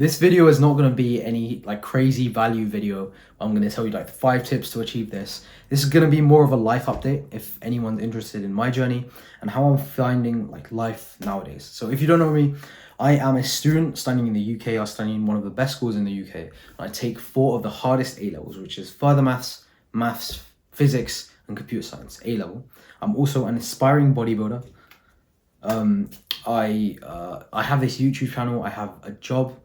This video is not going to be any like crazy value video. I'm going to tell you like 5 tips to achieve this. This is going to be more of a life update if anyone's interested in my journey and how I'm finding like life nowadays. So if you don't know me, I am a student studying in the UK. I'm studying in one of the best schools in the UK. And I take 4 of the hardest A levels, which is further maths, physics, and computer science, A level. I'm also an aspiring bodybuilder. I have this YouTube channel, I have a job,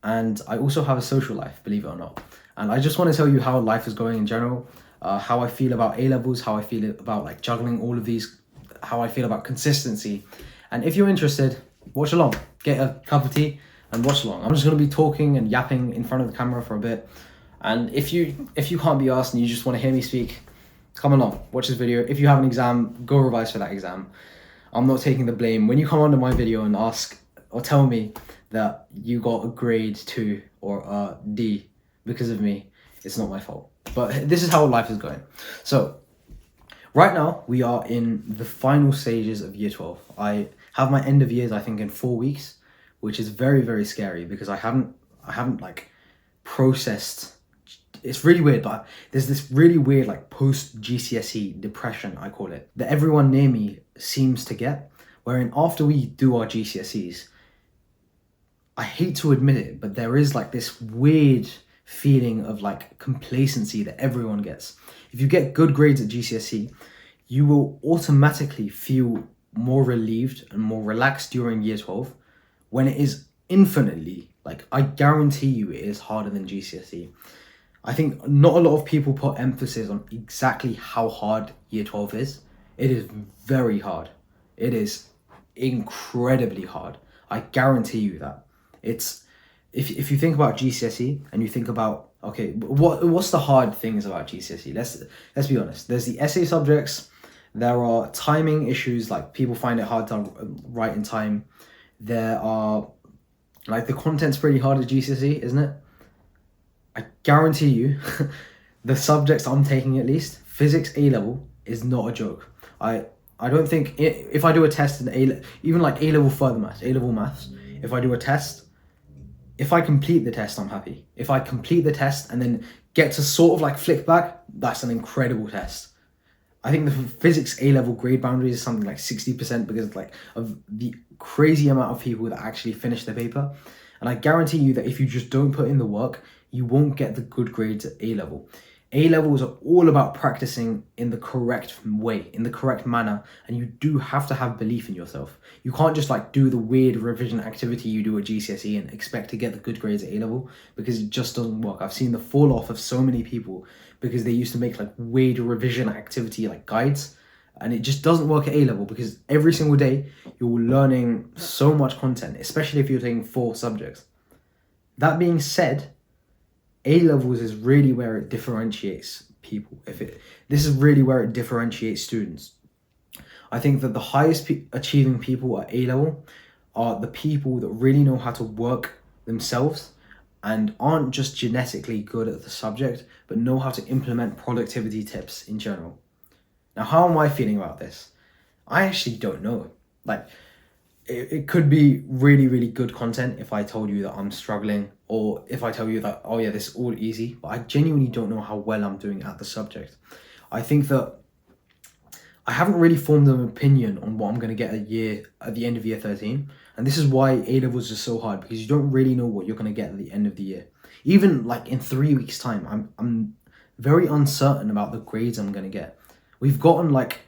and I also have a social life, believe it or not. And I just want to tell you how life is going in general, how I feel about A levels, how I feel about like juggling all of these, how I feel about consistency. And if you're interested, watch along, get a cup of tea and watch along. I'm just going to be talking and yapping in front of the camera for a bit. And if you can't be asked and you just want to hear me speak, come along, watch this video. If you have an exam, go revise for that exam. I'm not taking the blame. When you come onto my video and ask or tell me that you got a grade 2 or a D because of me, it's not my fault. But this is how life is going. So right now we are in the final stages of year 12. I have my end of years, I think, in 4 weeks, which is very, very scary because I haven't like processed. It's really weird, but there's this really weird like post GCSE depression, I call it, that everyone near me seems to get, wherein after we do our GCSEs, I hate to admit it, but there is like this weird feeling of like complacency that everyone gets. If you get good grades at GCSE, you will automatically feel more relieved and more relaxed during year 12, when it is infinitely, like I guarantee you it is harder than GCSE. I think not a lot of people put emphasis on exactly how hard year 12 is. It is very hard. It is incredibly hard. I guarantee you that. It's if you think about GCSE and you think about, okay, what's the hard things about GCSE? Let's be honest. There's the essay subjects. There are timing issues, like people find it hard to write in time. There are like the content's pretty hard at GCSE, isn't it? I guarantee you, the subjects I'm taking, at least physics A level, is not a joke. I don't think if I do a test in even like A level further maths, A level maths, if I do a test, if I complete the test, I'm happy. If I complete the test and then get to sort of like flick back, that's an incredible test. I think the physics A level grade boundary is something like 60% because like of the crazy amount of people that actually finish the paper. And I guarantee you that if you just don't put in the work, you won't get the good grades at A level. A levels are all about practicing in the correct way, in the correct manner, and you do have to have belief in yourself. You can't just like do the weird revision activity you do at GCSE and expect to get the good grades at A level, because it just doesn't work. I've seen the fall off of so many people because they used to make like weird revision activity like guides, and it just doesn't work at A level because every single day you're learning so much content, especially if you're taking 4 subjects. That being said, A levels is really where it differentiates people. This is really where it differentiates students. I think that the highest achieving people at A level are the people that really know how to work themselves and aren't just genetically good at the subject, but know how to implement productivity tips in general. Now, how am I feeling about this? I actually don't know. Like, it could be really, really good content if I told you that I'm struggling, or if I tell you that, oh yeah, this is all easy, but I genuinely don't know how well I'm doing at the subject. I think that I haven't really formed an opinion on what I'm going to get at the end of year 13. And this is why A levels is so hard, because you don't really know what you're going to get at the end of the year. Even like in 3 weeks time, I'm very uncertain about the grades I'm going to get. We've gotten like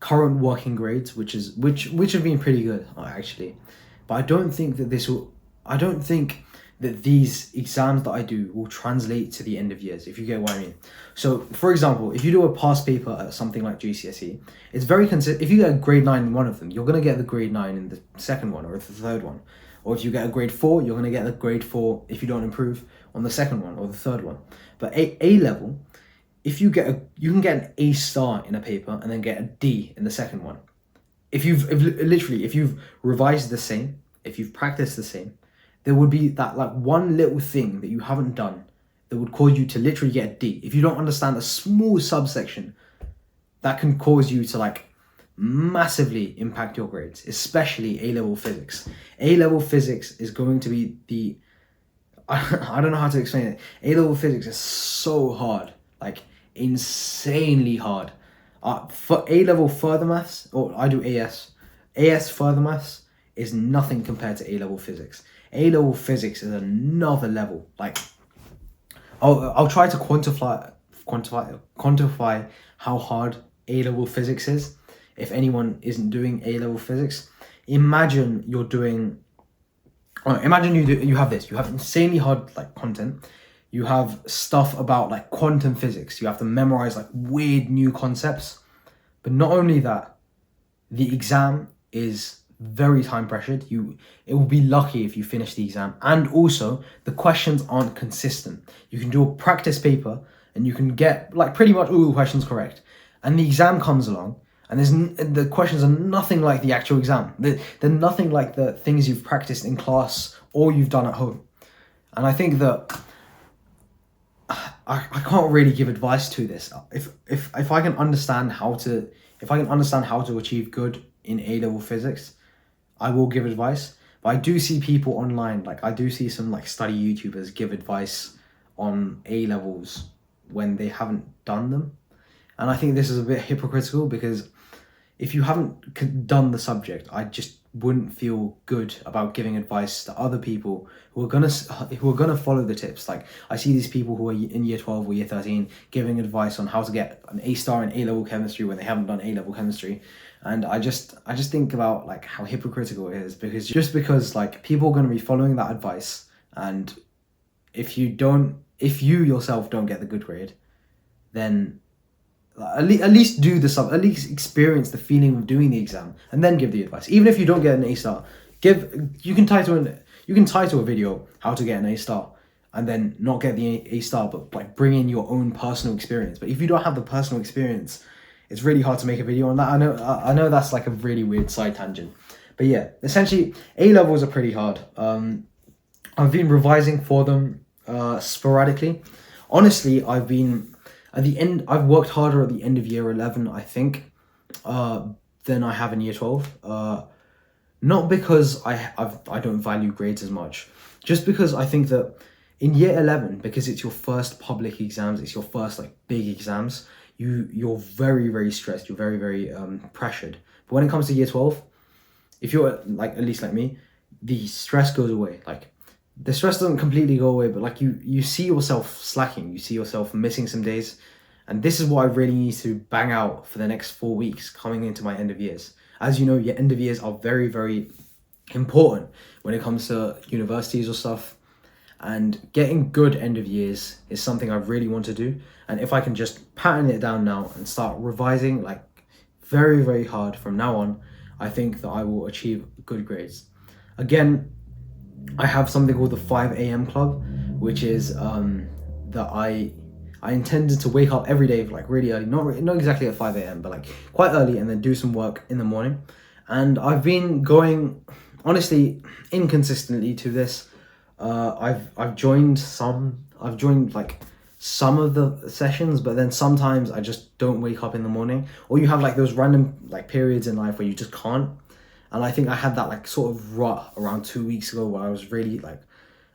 current working grades, which have been pretty good actually, but I don't think that these exams that I do will translate to the end of years, if you get what I mean. So for example, if you do a past paper at something like GCSE, it's very if you get a grade 9 in one of them, you're going to get the grade 9 in the second one or the third one. Or if you get a grade 4, you're going to get the grade 4 if you don't improve on the second one or the third one. But A level, if you can get an A star in a paper and then get a D in the second one. If you've revised the same, if you've practiced the same, there would be that like one little thing that you haven't done that would cause you to literally get a D. If you don't understand a small subsection, that can cause you to like massively impact your grades, especially A level physics. A level physics is going to be I don't know how to explain it. A-level physics is so hard, like insanely hard. For A-level further maths, or I do AS further maths is nothing compared to A-level physics. A-level physics is another level. Like, I'll try to quantify how hard A-level physics is. If anyone isn't doing A-level physics, imagine you're doing. Imagine you have this. You have insanely hard like content. You have stuff about like quantum physics. You have to memorize like weird new concepts. But not only that, the exam is very time pressured. It will be lucky if you finish the exam. And also the questions aren't consistent. You can do a practice paper and you can get like pretty much all the questions correct. And the exam comes along and the questions are nothing like the actual exam. They're nothing like the things you've practiced in class or you've done at home. And I think that I can't really give advice to this. If I can understand how to achieve good in A-level physics, I will give advice. But I do see people online, like I do see some like study YouTubers give advice on A-levels when they haven't done them. And I think this is a bit hypocritical because if you haven't done the subject, I just wouldn't feel good about giving advice to other people who are gonna follow the tips. Like I see these people who are in year 12 or year 13 giving advice on how to get an A star in A-level chemistry when they haven't done A-level chemistry. And I just think about like how hypocritical it is, because like people are going to be following that advice, and if you yourself don't get the good grade, then at least at least experience the feeling of doing the exam and then give the advice. Even if you don't get an A star, you can title a video how to get an A star and then not get the A star, but like bring in your own personal experience. But if you don't have the personal experience, it's really hard to make a video on that. I know that's like a really weird side tangent, but yeah, essentially A levels are pretty hard. I've been revising for them sporadically. Honestly, I've worked harder at the end of year 11, I think, than I have in year 12. Not because I don't value grades as much, just because I think that in year 11, because it's your first public exams, it's your first like big exams, you're very, very stressed, you're very, very pressured. But when it comes to year 12, if you're like, at least like me, the stress goes away. Like the stress doesn't completely go away, but like you see yourself slacking, you see yourself missing some days. And this is what I really need to bang out for the next 4 weeks coming into my end of years. As you know, your end of years are very, very important when it comes to universities or stuff. And getting good end of years is something I really want to do. And if I can just pattern it down now and start revising like very, very hard from now on, I think that I will achieve good grades. Again, I have something called the 5 a.m. club, which is that I intended to wake up every day like really early, not exactly at 5 a.m, but like quite early, and then do some work in the morning. And I've been going, honestly, inconsistently to this. I've joined like some of the sessions, but then sometimes I just don't wake up in the morning, or you have like those random like periods in life where you just can't. And I think I had that like sort of rut around 2 weeks ago where I was really like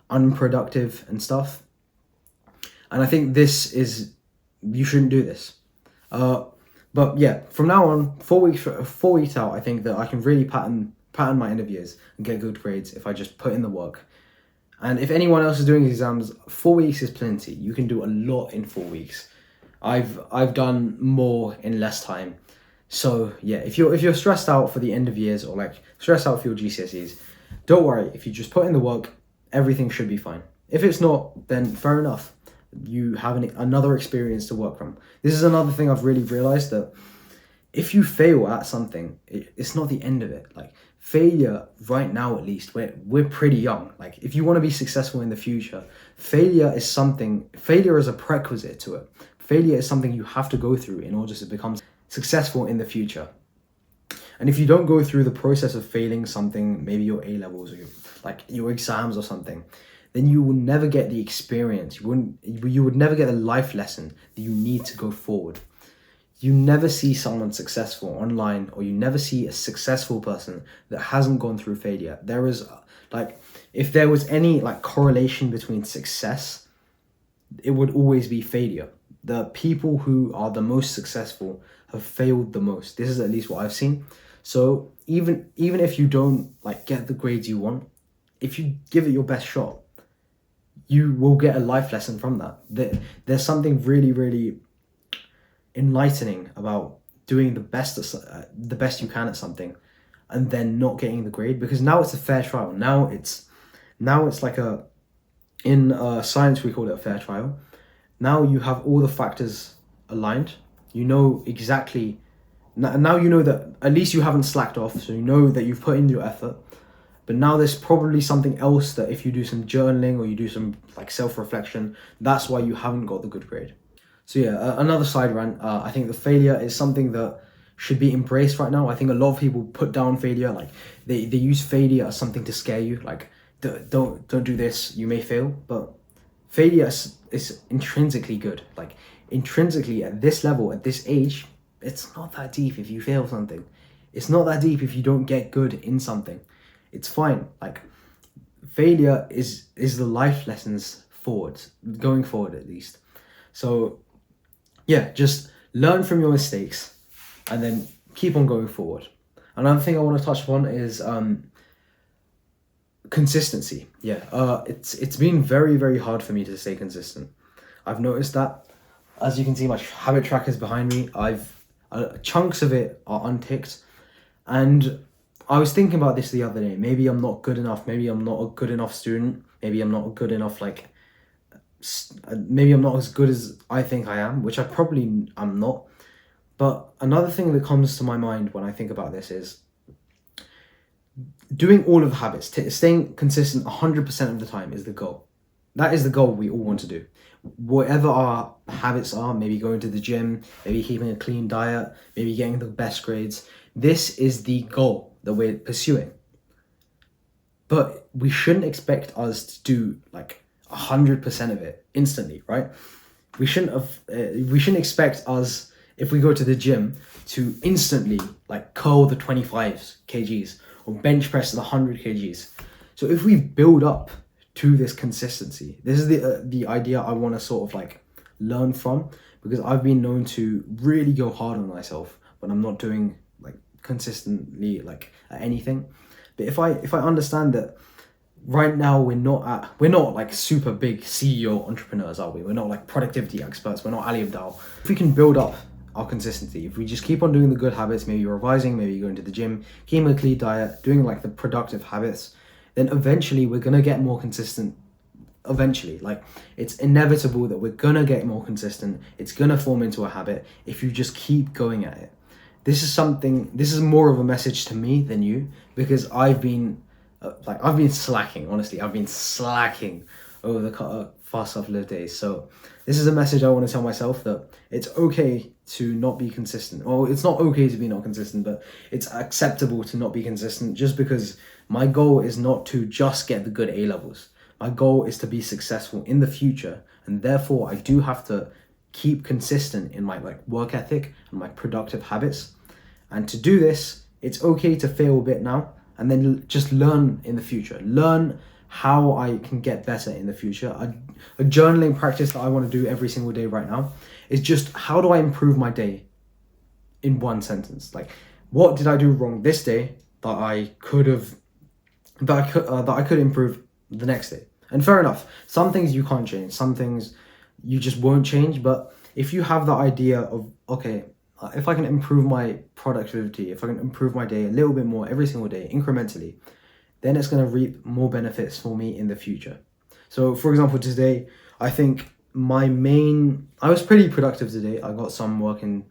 unproductive and stuff. And I think you shouldn't do this. But yeah, from now on, 4 weeks out, I think that I can really pattern my end of years and get good grades if I just put in the work. And if anyone else is doing exams, 4 weeks is plenty. You can do a lot in 4 weeks. I've done more in less time. So yeah, if you're stressed out for the end of years, or like stressed out for your GCSEs, don't worry. If you just put in the work, everything should be fine. If it's not, then fair enough. You have another experience to work from. This is another thing I've really realized, that if you fail at something, it's not the end of it. Like failure right now, at least, we're pretty young. Like if you want to be successful in the future, failure is a prerequisite to it. Failure is something you have to go through in order to become successful in the future. And if you don't go through the process of failing something, maybe your A levels or your exams or something, then you will never get the experience. You would never get the life lesson that you need to go forward. You never see someone successful online, or you never see a successful person that hasn't gone through failure. There is like if there was any like correlation between success, it would always be failure. The people who are the most successful have failed the most. This is at least what I've seen. So even if you don't like get the grades you want, if you give it your best shot, you will get a life lesson from that. There's something really, really enlightening about doing the best you can at something, and then not getting the grade, because now it's a fair trial. Now it's like in science we call it a fair trial. Now you have all the factors aligned. You know exactly. Now you know that at least you haven't slacked off, so you know that you've put in your effort. But now there's probably something else that if you do some journaling or you do some like self-reflection, that's why you haven't got the good grade. So yeah, another side rant. I think the failure is something that should be embraced right now. I think a lot of people put down failure, like they use failure as something to scare you, like don't do this, you may fail. But failure is intrinsically good. Like intrinsically at this level, at this age, it's not that deep if you fail something. It's not that deep if you don't get good in something. It's fine. Like failure is the life lessons going forward at least. So yeah, just learn from your mistakes and then keep on going forward. Another thing I want to touch upon is consistency. It's been very, very hard for me to stay consistent. I've noticed that. As you can see, my habit tracker is behind me. Chunks of it are unticked, and I was thinking about this the other day. Maybe I'm not good enough. Maybe I'm not a good enough student. Maybe I'm not good enough, maybe I'm not as good as I think I am, which I probably am not. But another thing that comes to my mind when I think about this is doing all of the habits, staying consistent 100% of the time is the goal. That is the goal we all want to do. Whatever our habits are, maybe going to the gym, maybe keeping a clean diet, maybe getting the best grades. This is the goal that we're pursuing. But we shouldn't expect us to do like 100% of it instantly, right? We shouldn't expect us, if we go to the gym, to instantly like curl the 25 kgs or bench press the 100 kgs. So if we build up to this consistency, this is the idea I want to sort of like learn from, because I've been known to really go hard on myself when I'm not doing like consistently like at anything. But if I understand that right now we're not like super big CEO entrepreneurs, are we? We're not like productivity experts. We're not Ali Abdal. If we can build up our consistency, if we just keep on doing the good habits, maybe revising, maybe going to the gym, keeping a clean diet, doing like the productive habits, then eventually we're gonna get more consistent. Eventually, like it's inevitable that we're gonna get more consistent. It's gonna form into a habit if you just keep going at it. This is more of a message to me than you, because I've been slacking. Honestly, I've been slacking over the past couple of days. So this is a message I want to tell myself, that it's okay to not be consistent. Or it's not okay to be not consistent, but it's acceptable to not be consistent, just because my goal is not to just get the good A levels. My goal is to be successful in the future, and therefore I do have to keep consistent in my like work ethic and my productive habits. And to do this, it's okay to fail a bit now, and then just learn in the future. Learn how I can get better in the future. A journaling practice that I want to do every single day right now is just, how do I improve my day in one sentence? Like, what did I do wrong this day that I could improve the next day? And fair enough, some things you can't change, some things you just won't change. But if you have the idea of, okay, if I can improve my productivity, if I can improve my day a little bit more every single day, incrementally, then it's going to reap more benefits for me in the future. So for example, today, I think I was pretty productive today. I got some work in,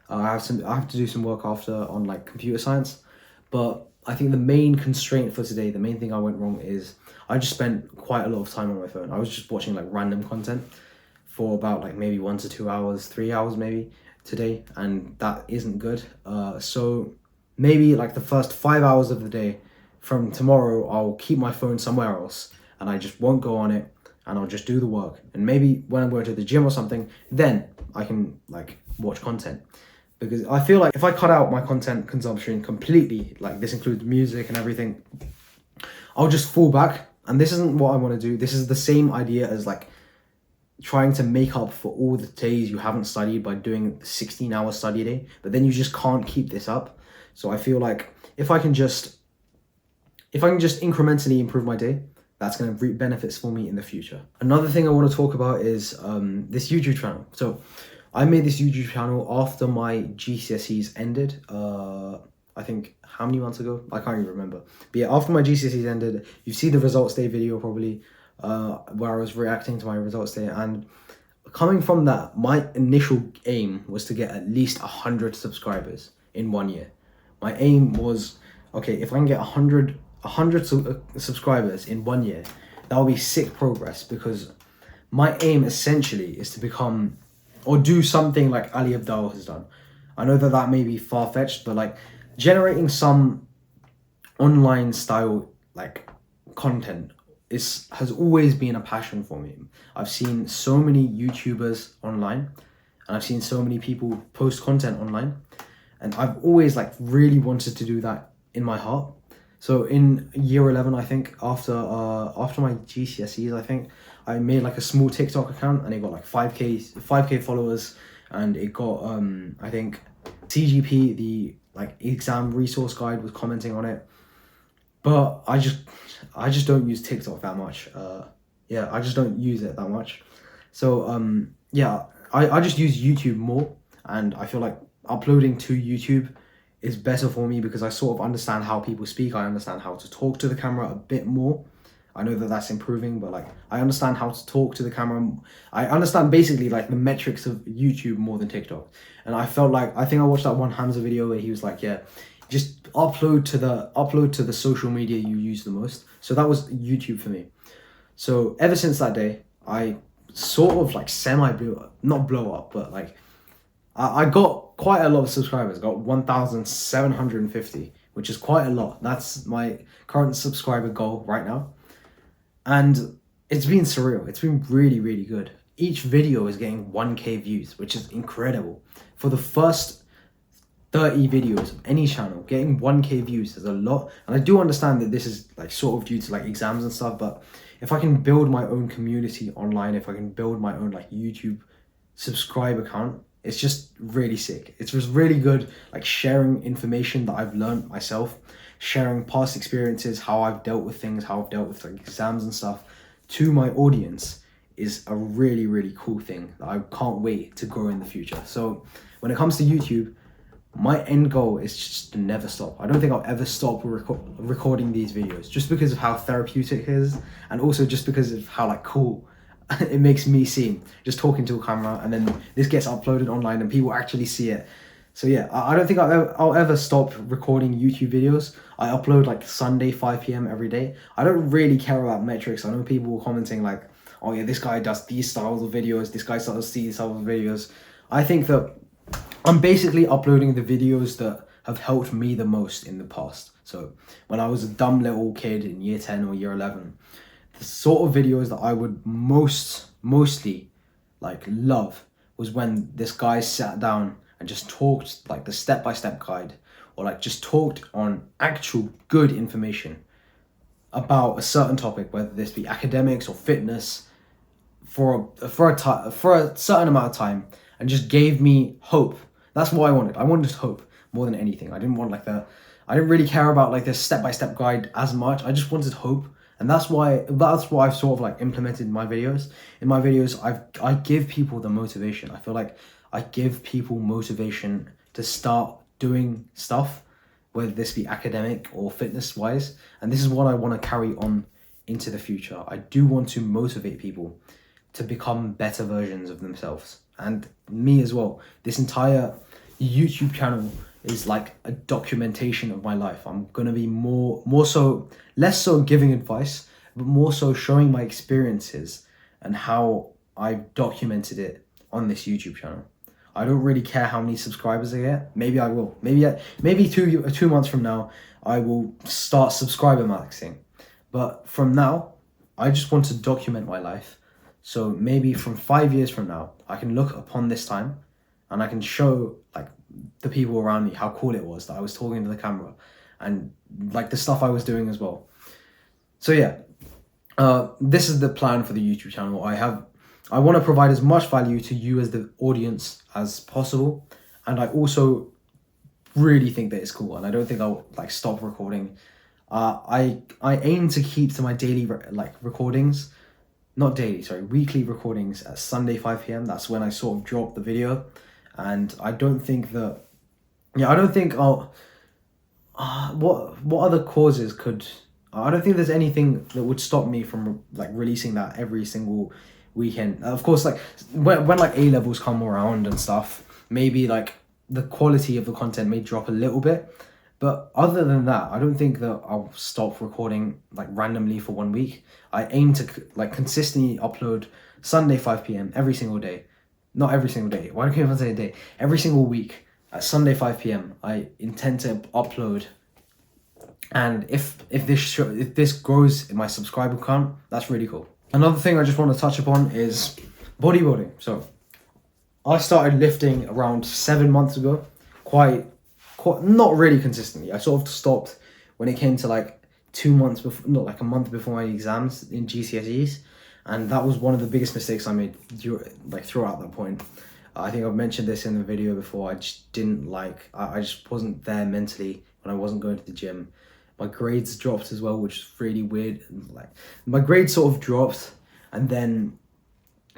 I have to do some work after on like computer science. But I think the main constraint for today, the main thing I went wrong is I just spent quite a lot of time on my phone. I was just watching like random content for about like maybe 1 to 2 hours, 3 hours maybe today, and that isn't good. So maybe like the first 5 hours of the day from tomorrow, I'll keep my phone somewhere else and I just won't go on it, and I'll just do the work. And maybe when I'm going to the gym or something, then I can like watch content. Because I feel like if I cut out my content consumption completely, like this includes music and everything, I'll just fall back And this isn't what I want to do. This is the same idea as like trying to make up for all the days you haven't studied by doing a 16-hour study day, but then you just can't keep this up. So I feel like if I can just incrementally improve my day, that's going to reap benefits for me in the future. Another thing I want to talk about is this YouTube channel. So I made this YouTube channel after my GCSEs ended. I think how many months ago? I can't even remember. But yeah, after my GCSEs ended, you see the results day video probably, where I was reacting to my results day. And coming from that, my initial aim was to get at least 100 subscribers in 1 year. My aim was, okay, if I can get 100 subscribers in 1 year, that will be sick progress, because my aim essentially is to become or do something like Ali Abdal has done. I know that may be far-fetched, but like generating some online style like content has always been a passion for me. I've seen so many YouTubers online, and I've seen so many people post content online, and I've always like really wanted to do that in my heart. So in year 11, I think, after my GCSEs, I think I made like a small TikTok account, and it got like 5k followers, and it got I think CGP, the like exam resource guide, was commenting on it. But I just don't use TikTok that much. Yeah, I just don't use it that much. So yeah, I just use YouTube more, and I feel like uploading to YouTube is better for me because I sort of understand how people speak. I understand how to talk to the camera a bit more. I know that that's improving, but like I understand how to talk to the camera. I understand basically like the metrics of YouTube more than TikTok. And I felt like, I think I watched that one Hamza video where he was like, yeah, just upload to the social media you use the most. So that was YouTube for me. So ever since that day, I sort of like not blow up, but like I got quite a lot of subscribers. I got 1,750, which is quite a lot. That's my current subscriber goal right now. And it's been surreal. It's been really, really good. Each video is getting 1k views, which is incredible. For the first 30 videos of any channel, getting 1k views is a lot. And I do understand that this is like sort of due to like exams and stuff, but if I can build my own community online, if I can build my own like YouTube subscriber count, it's just really sick. It's just really good, like sharing information that I've learned myself, sharing past experiences, how I've dealt with things, how I've dealt with like exams and stuff to my audience is a really, really cool thing that I can't wait to grow in the future. So when it comes to YouTube, my end goal is just to never stop. I don't think I'll ever stop recording these videos, just because of how therapeutic it is, and also just because of how like cool it makes me seem, just talking to a camera, and then this gets uploaded online and people actually see it. So yeah, I don't think I'll ever stop recording YouTube videos. I upload like Sunday 5 p.m. every day. I don't really care about metrics. I know people were commenting like, oh yeah, this guy does these styles of videos, this guy does these styles of videos. I think that I'm basically uploading the videos that have helped me the most in the past. So when I was a dumb little kid in year 10 or year 11, the sort of videos that I would mostly like love was when this guy sat down and just talked like the step-by-step guide, or like just talked on actual good information about a certain topic, whether this be academics or fitness, for a certain amount of time, and just gave me hope. That's what I wanted. I wanted hope more than anything. I didn't really care about like this step-by-step guide as much. I just wanted hope. And that's why I've sort of like implemented in my videos. In my videos, I give people the motivation. I feel like I give people motivation to start doing stuff, whether this be academic or fitness wise. And this is what I want to carry on into the future. I do want to motivate people to become better versions of themselves, and me as well. This entire YouTube channel is like a documentation of my life. I'm gonna be less so giving advice, but more so showing my experiences and how I've documented it on this YouTube channel. I don't really care how many subscribers I get. Maybe I will. Maybe 2 months from now, I will start subscriber maxing. But from now, I just want to document my life. So maybe from 5 years from now, I can look upon this time and I can show like the people around me how cool it was that I was talking to the camera, and like the stuff I was doing as well. So yeah, this is the plan for the YouTube channel. I want to provide as much value to you as the audience as possible, and I also really think that it's cool, and I don't think I'll like stop recording. I aim to keep to my daily recordings, not daily, sorry, weekly recordings at Sunday 5 p.m. That's when I sort of drop the video, and I don't think that, yeah, I don't think I'll. What other causes could? I don't think there's anything that would stop me from like releasing that every single weekend. Of course, like when like A levels come around and stuff, maybe like the quality of the content may drop a little bit. But other than that, I don't think that I'll stop recording like randomly for 1 week. I aim to like consistently upload Sunday 5 p.m. every single day. Not every single day. Why don't I even say a day? Every single week at Sunday 5 p.m. I intend to upload. And if this grows in my subscriber count, that's really cool. Another thing I just want to touch upon is bodybuilding. So I started lifting around 7 months ago, quite not really consistently. I sort of stopped when it came to like 2 months before, not like a month before my exams in GCSEs, and that was one of the biggest mistakes I made throughout that point. I think I've mentioned this in the video before. I just didn't like. I just wasn't there mentally when I wasn't going to the gym. My grades dropped as well, which is really weird. Like my grades sort of dropped, and then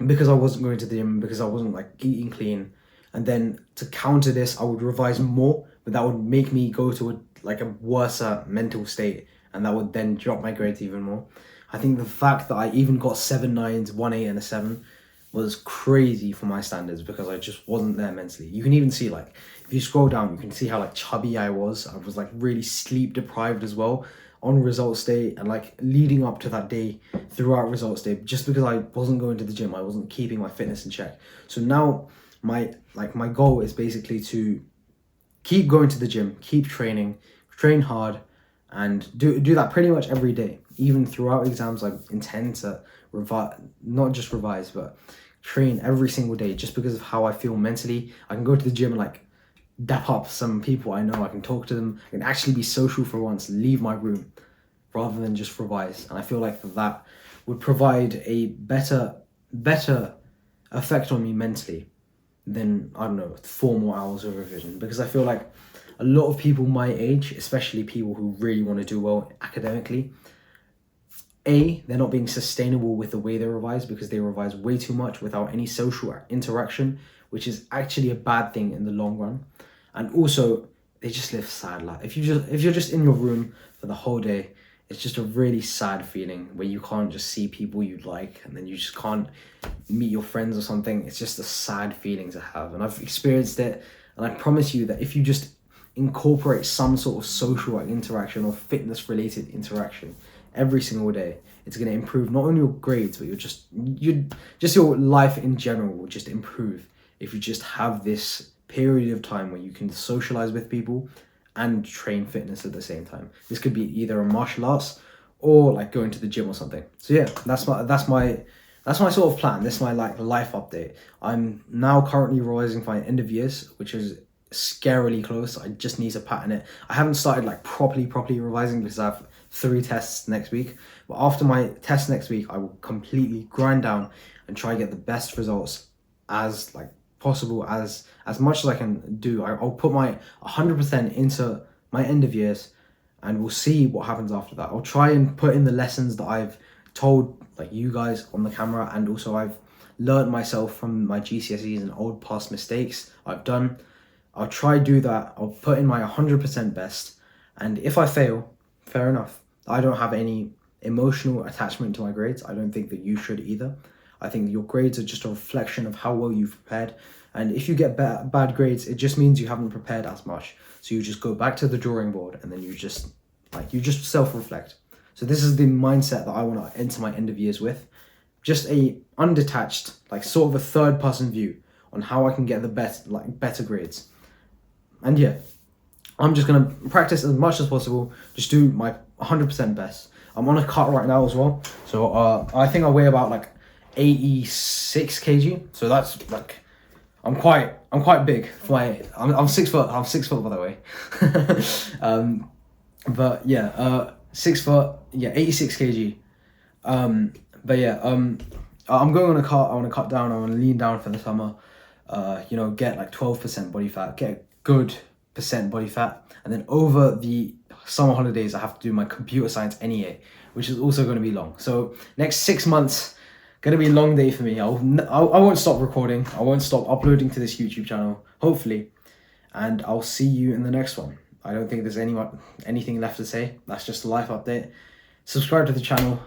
because I wasn't going to the gym, because I wasn't like eating clean, and then to counter this, I would revise more, but that would make me go to a worse mental state, and that would then drop my grades even more. I think the fact that I even got 7 9s, 1 8, and a 7 was crazy for my standards, because I just wasn't there mentally. You can even see, like, if you scroll down, you can see how like chubby I was. I was like really sleep deprived as well on results day, and like leading up to that day throughout results day, just because I wasn't going to the gym. I wasn't keeping my fitness in check. So now my goal is basically to keep going to the gym, keep training, train hard, and do that pretty much every day. Even throughout exams, I intend to revise, not just revise, but train every single day, just because of how I feel mentally. I can go to the gym and like dap up some people I know. I can talk to them. I can actually be social for once, leave my room, rather than just revise. And I feel like that would provide a better effect on me mentally than, I don't know, 4 more hours of revision. Because I feel like a lot of people my age, especially people who really want to do well academically, they're not being sustainable with the way they revise, because they revise way too much without any social interaction, which is actually a bad thing in the long run. And also, they just live sad life. If you're just in your room for the whole day, it's just a really sad feeling where you can't just see people you like, and then you just can't meet your friends or something. It's just a sad feeling to have, and I've experienced it. And I promise you that if you just incorporate some sort of social interaction or fitness related interaction every single day, it's going to improve not only your grades, but your life in general will just improve if you just have this period of time where you can socialize with people and train fitness at the same time. This could be either a martial arts or like going to the gym or something. So yeah, that's my sort of plan. This is my like life update. I'm now currently revising for my end of years, which is scarily close. I just need to pattern it. I haven't started like properly revising because I have 3 tests next week. But after my test next week, I will completely grind down and try to get the best results as like possible, as much as I can do. I'll put my 100% into my end of years, and we'll see what happens after that. I'll try and put in the lessons that I've told like you guys on the camera, and also I've learned myself from my GCSEs and old past mistakes I've done. I'll try do that. I'll put in my 100% best, and if I fail, fair enough. I don't have any emotional attachment to my grades. I don't think that you should either. I think your grades are just a reflection of how well you've prepared. And if you get bad grades, it just means you haven't prepared as much. So you just go back to the drawing board, and then you just self-reflect. So this is the mindset that I want to enter my end of years with. Just a undetached, like sort of a third person view on how I can get the better grades. And yeah, I'm just going to practice as much as possible. Just do my 100% best. I'm on a cut right now as well. So I think I weigh about like 86 kg. So that's like, I'm quite big for I'm 6 foot. I'm 6 foot, by the way. But yeah, 6 foot, yeah, 86 kg. But yeah, I'm going on a cut. I want to cut down. I want to lean down for the summer. You know, get like 12% body fat, get a good percent body fat, and then over the summer holidays, I have to do my computer science NEA, which is also going to be long. So next 6 months, gonna be a long day for me. I won't stop recording. I won't stop uploading to this YouTube channel, hopefully, and I'll see you in the next one. I don't think there's anything left to say. That's just a life update. Subscribe to the channel,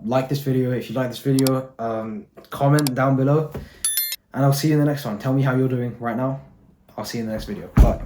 like this video if you like this video, comment down below, and I'll see you in the next one. Tell me how you're doing right now. I'll see you in the next video. Bye.